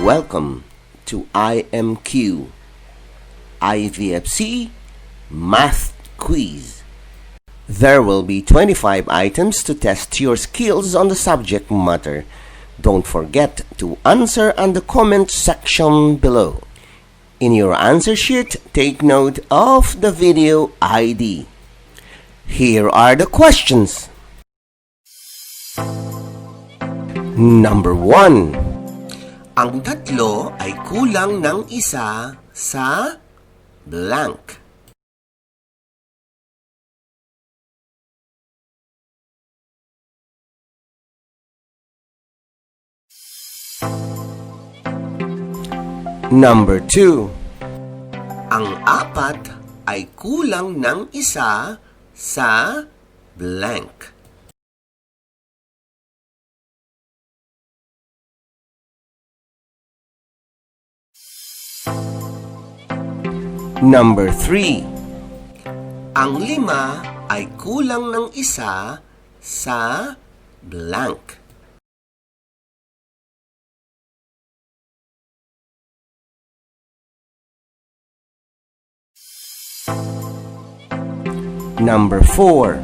Welcome to IMQ IVFC Math Quiz. There will be 25 items to test your skills on the subject matter. Don't forget to answer on the comment section below. In your answer sheet, take note of the video ID. Here are the questions. Number 1. Ang tatlo ay kulang ng isa sa blank. Number 2. Ang apat ay kulang ng isa sa blank. Number 3. Ang 5 ay kulang ng isa sa blank. Number 4.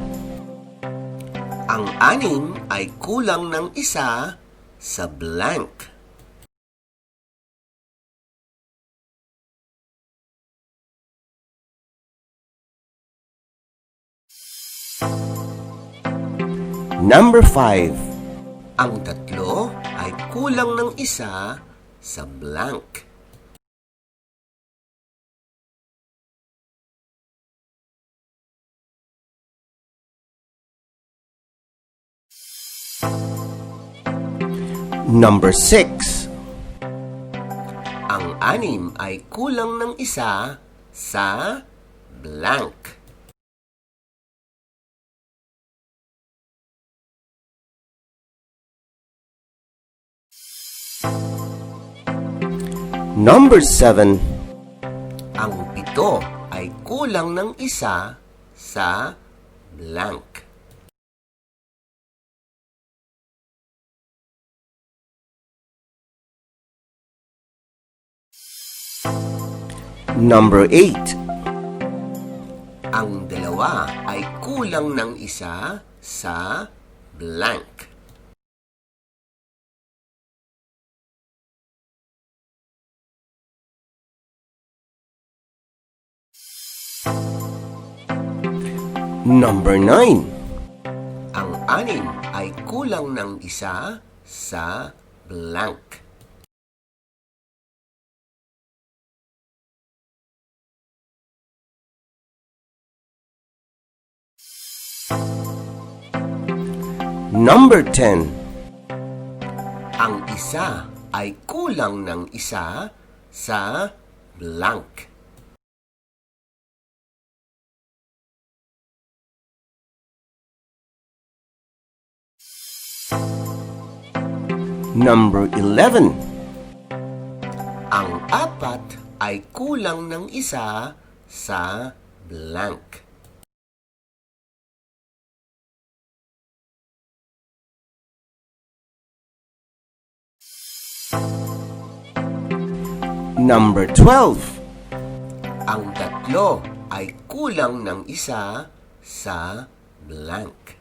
Ang 6 ay kulang ng isa sa blank. Number 5. Ang 3 ay kulang ng isa sa blank. Number 6. Ang 6 ay kulang ng isa sa blank. Number 7. Ang 7 ay kulang ng isa sa blank. Number 8. Ang 2 ay kulang ng isa sa blank. Number 9. Ang 6 ay kulang ng isa sa blank. Number 10. Ang 1 ay kulang ng isa sa blank. Number 11. Ang 4 ay kulang ng isa sa blank. Number 12. Ang 3 ay kulang ng isa sa blank.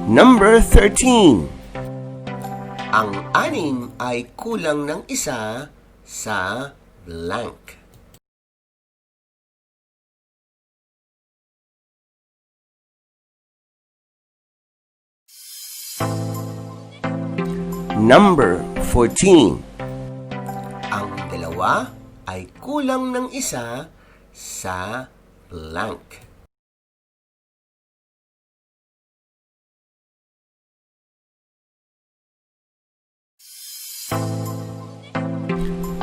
Number 13. Ang 6 ay kulang ng isa sa blank. Number 14. Ang 2 ay kulang ng isa sa blank.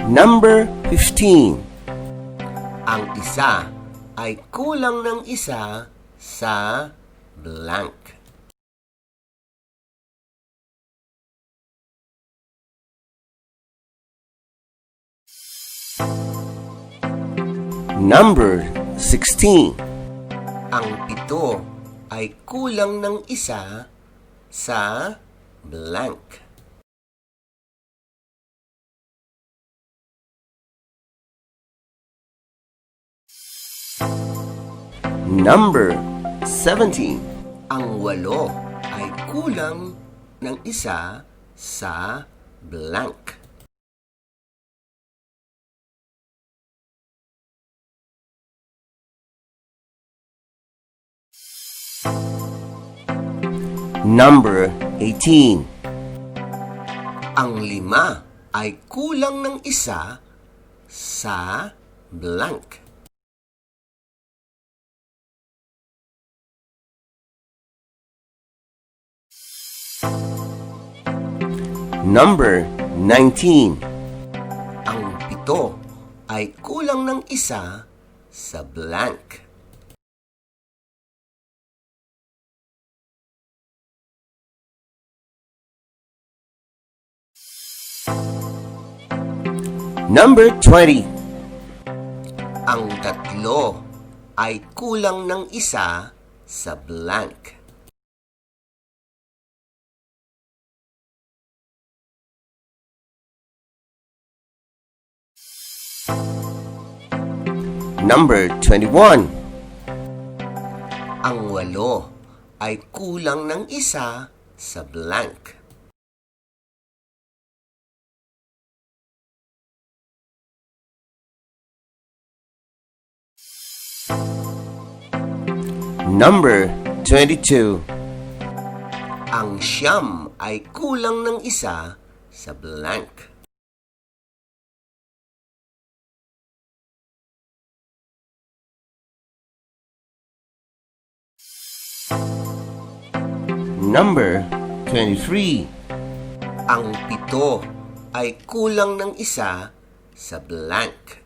Number 15. Ang 1 ay kulang ng isa sa blank. Number 16. Ang 7 ay kulang ng isa sa blank. Number 17. Ang 8 ay kulang ng isa sa blank. Number 18. Ang 5 ay kulang ng isa sa blank. Number 19. Ang 7 ay kulang ng isa sa blank. Number 20. Ang 3 ay kulang ng isa sa blank. Number 21. Ang 8 ay kulang ng isa sa blank. Number 22. Ang 9 ay kulang ng isa sa blank. Number 23. Ang 7 ay kulang ng isa sa blank.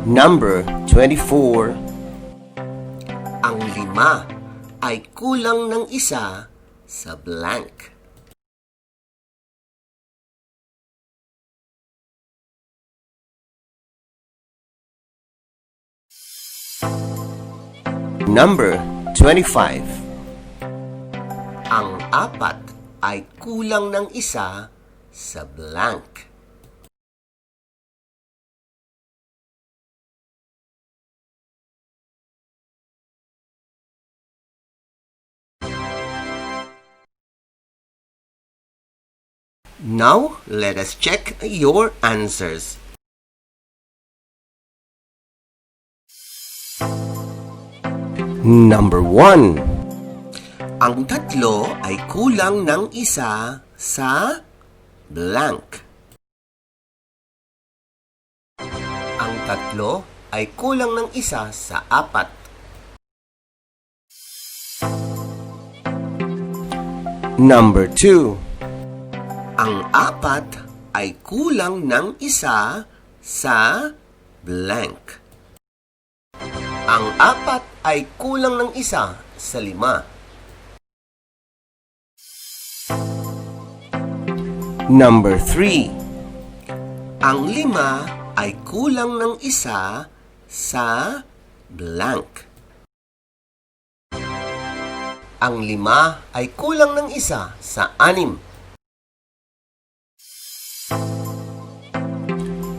Number 24. Ang 5 ay kulang ng isa sa blank. Number 25. Ang 4 ay kulang ng isa sa blank. Now, let us check your answers. Number 1. Ang 3 ay kulang ng isa sa blank. Ang 3 ay kulang ng isa sa 4. Number 2. Ang 4 ay kulang ng isa sa blank. Ang 4 ay kulang ng isa sa 5. Number 3. Ang 5 ay kulang ng isa sa blank. Ang 5 ay kulang ng isa sa 6.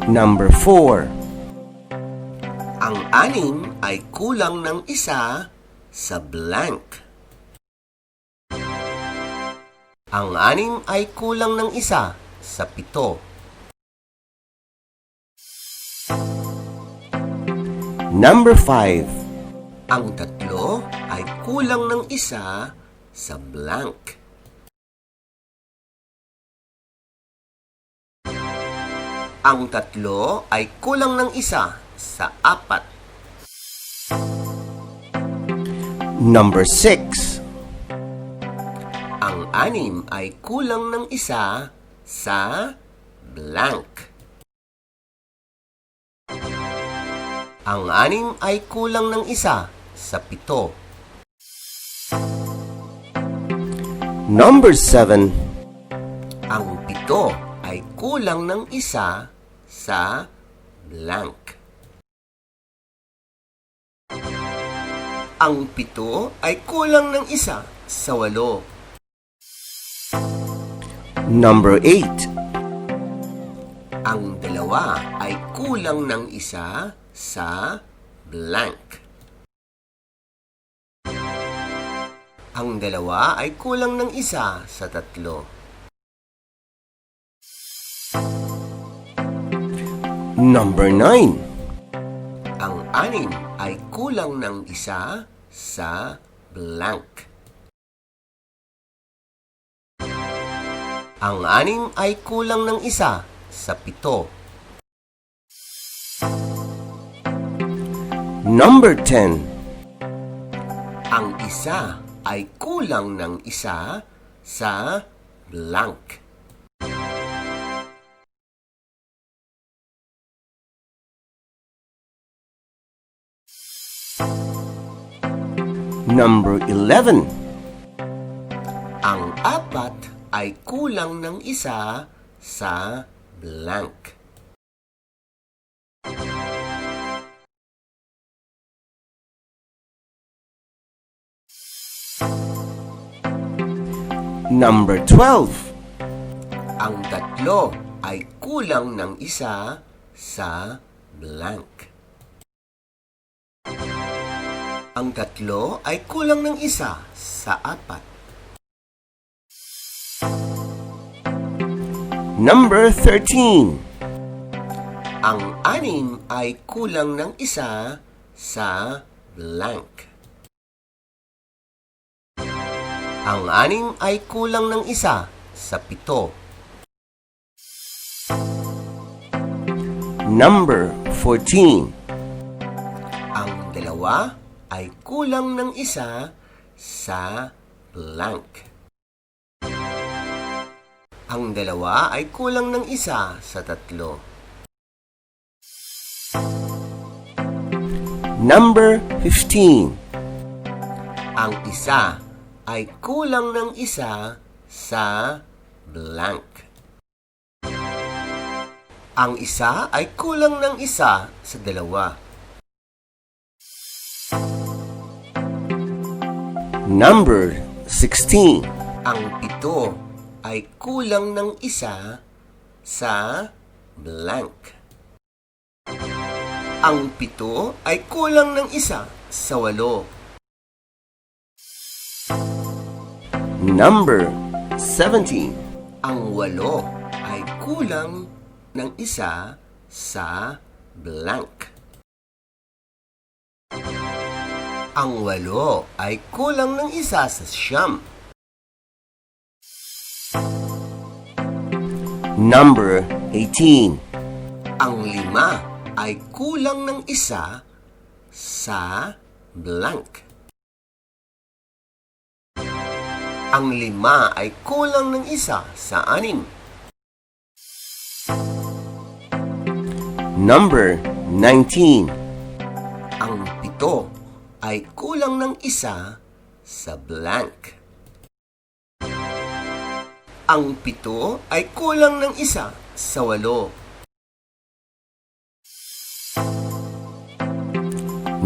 Number 4. Ang 6 ay kulang ng isa sa blank. Ang 6 ay kulang ng isa sa 7. Number 5. Ang 3 ay kulang ng isa sa blank. Ang 3 ay kulang ng isa sa 4. Number 6. Ang 6 ay kulang ng isa sa blank. Ang 6 ay kulang ng isa sa 7. Number 7. pito ay kulang ng isa sa blank. Ang pito ay kulang ng isa sa 8. Number 8. Ang 2 ay kulang ng isa sa blank. Ang 2 ay kulang ng isa sa 3. Number 9. Ang 6 ay kulang ng isa sa blank. Ang 6 ay kulang ng isa sa 7. Number 10. Ang 1 ay kulang ng isa sa blank. Number 11. Ang 4 ay kulang ng isa sa blank. Number 12. Ang 3 ay kulang ng isa sa blank. Ang 3 ay kulang ng isa sa 4. Number 13. Ang 6 ay kulang ng isa sa blank. Ang 6 ay kulang ng isa sa 7. Number 14. Ang 2 ay kulang ng isa sa blank. Ang 2 ay kulang ng isa sa 3. Number 15. Ang 1 ay kulang ng isa sa blank. Ang 1 ay kulang ng isa sa 2. Number 16. Ang 7 ay kulang ng isa sa blank. Ang 7 ay kulang ng isa sa 8. Number 17. Ang 8 ay kulang ng isa sa blank. Ang 8 ay kulang ng isa sa 9. Number 18. Ang 5 ay kulang ng isa sa blank. Ang 5 ay kulang ng isa sa 6. Number 19. Ang 7 ay kulang ng isa sa blank. Ang 7 ay kulang ng isa sa 8.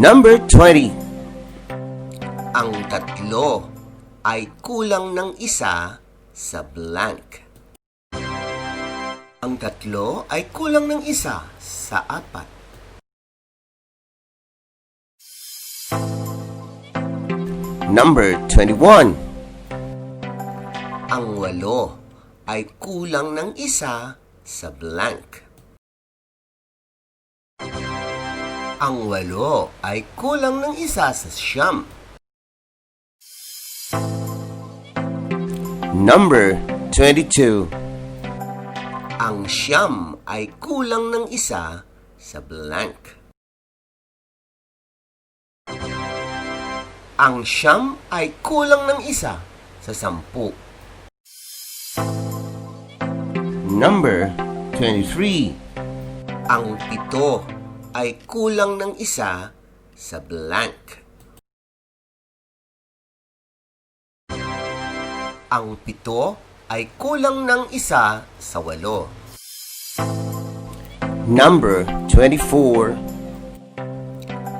Number 20. Ang 3 ay kulang ng isa sa blank. Ang 3 ay kulang ng isa sa 4. Number 21. Ang 8 ay kulang ng isa sa blank. Ang 8 ay kulang ng isa sa 9. Number 22. Ang 9 ay kulang ng isa sa blank. Ang 9 ay kulang ng isa sa 10. Number 23. Ang 7 ay kulang ng isa sa blank. Ang 7 ay kulang ng 1 sa 8. Number 24.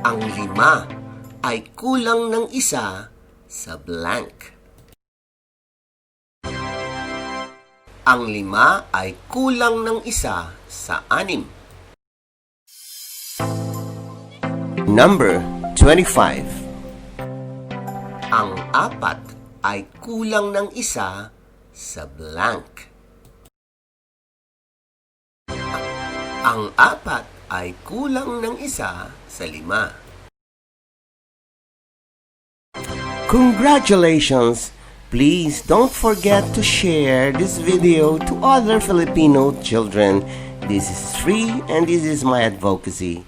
Ang 5 ay kulang ng 1 sa blank. Ang 5 ay kulang ng 1 sa 6. Number 25. Ang 4 ay kulang ng 1 sa blank. Ang 4 ay kulang ng 1 sa 5. Congratulations! Please don't forget to share this video to other Filipino children. This is free and this is my advocacy.